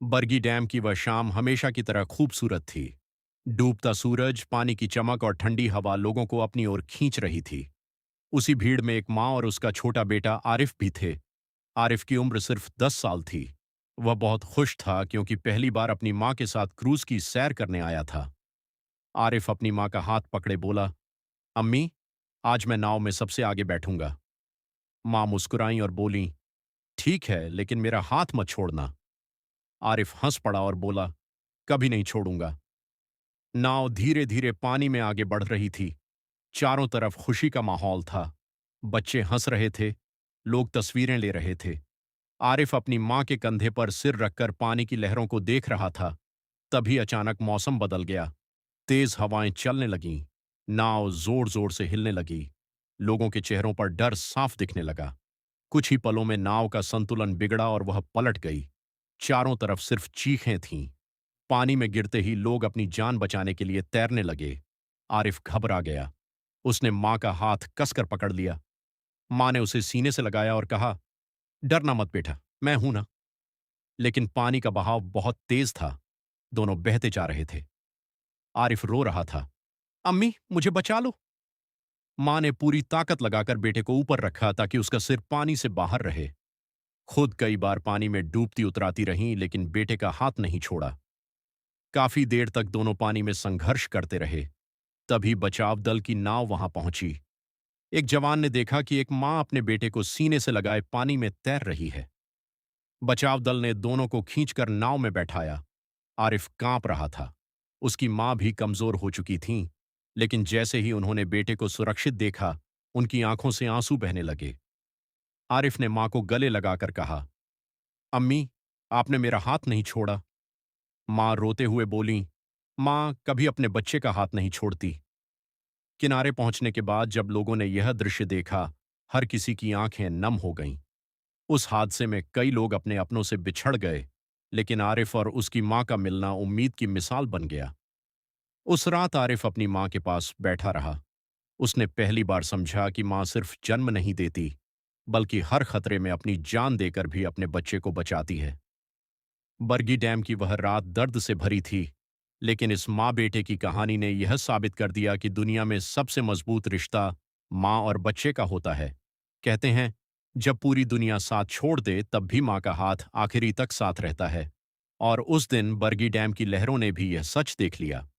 Bargi dam की वह शाम हमेशा की तरह खूबसूरत थी। डूबता सूरज, पानी की चमक और ठंडी हवा लोगों को अपनी ओर खींच रही थी। उसी भीड़ में एक माँ और उसका छोटा बेटा आरिफ भी थे। आरिफ की उम्र सिर्फ 10 साल थी। वह बहुत खुश था क्योंकि पहली बार अपनी माँ के साथ क्रूज की सैर करने आया था। आरिफ अपनी माँ का हाथ पकड़े बोला, अम्मी, आज मैं नाव में सबसे आगे बैठूंगा। माँ मुस्कुराई और बोली, ठीक है, लेकिन मेरा हाथ मत छोड़ना। आरिफ हंस पड़ा और बोला, कभी नहीं छोड़ूंगा। नाव धीरे धीरे पानी में आगे बढ़ रही थी। चारों तरफ खुशी का माहौल था। बच्चे हंस रहे थे, लोग तस्वीरें ले रहे थे। आरिफ अपनी मां के कंधे पर सिर रखकर पानी की लहरों को देख रहा था। तभी अचानक मौसम बदल गया। तेज हवाएं चलने लगीं। नाव जोर जोर से हिलने लगी। लोगों के चेहरों पर डर साफ दिखने लगा। कुछ ही पलों में नाव का संतुलन बिगड़ा और वह पलट गई। चारों तरफ सिर्फ चीखें थीं। पानी में गिरते ही लोग अपनी जान बचाने के लिए तैरने लगे। आरिफ घबरा गया। उसने मां का हाथ कसकर पकड़ लिया। मां ने उसे सीने से लगाया और कहा, डरना मत बेटा, मैं हूं ना। लेकिन पानी का बहाव बहुत तेज था। दोनों बहते जा रहे थे। आरिफ रो रहा था, अम्मी मुझे बचा लो। मां ने पूरी ताकत लगाकर बेटे को ऊपर रखा ताकि उसका सिर पानी से बाहर रहे। खुद कई बार पानी में डूबती उतराती रहीं, लेकिन बेटे का हाथ नहीं छोड़ा। काफी देर तक दोनों पानी में संघर्ष करते रहे। तभी बचाव दल की नाव वहां पहुंची। एक जवान ने देखा कि एक मां अपने बेटे को सीने से लगाए पानी में तैर रही है। बचाव दल ने दोनों को खींचकर नाव में बैठाया। आरिफ कांप रहा था। उसकी मां भी कमजोर हो चुकी थीं, लेकिन जैसे ही उन्होंने बेटे को सुरक्षित देखा, उनकी आंखों से आंसू बहने लगे। आरिफ ने मां को गले लगाकर कहा, अम्मी, आपने मेरा हाथ नहीं छोड़ा। मां रोते हुए बोलीं, मां कभी अपने बच्चे का हाथ नहीं छोड़ती। किनारे पहुंचने के बाद जब लोगों ने यह दृश्य देखा, हर किसी की आंखें नम हो गईं। उस हादसे में कई लोग अपने अपनों से बिछड़ गए, लेकिन आरिफ और उसकी मां का मिलना उम्मीद की मिसाल बन गया। उस रात आरिफ अपनी मां के पास बैठा रहा। उसने पहली बार समझा कि मां सिर्फ जन्म नहीं देती, बल्कि हर खतरे में अपनी जान देकर भी अपने बच्चे को बचाती है। बरगी डैम की वह रात दर्द से भरी थी, लेकिन इस माँ बेटे की कहानी ने यह साबित कर दिया कि दुनिया में सबसे मजबूत रिश्ता माँ और बच्चे का होता है। कहते हैं, जब पूरी दुनिया साथ छोड़ दे तब भी माँ का हाथ आखिरी तक साथ रहता है। और उस दिन बरगी डैम की लहरों ने भी यह सच देख लिया।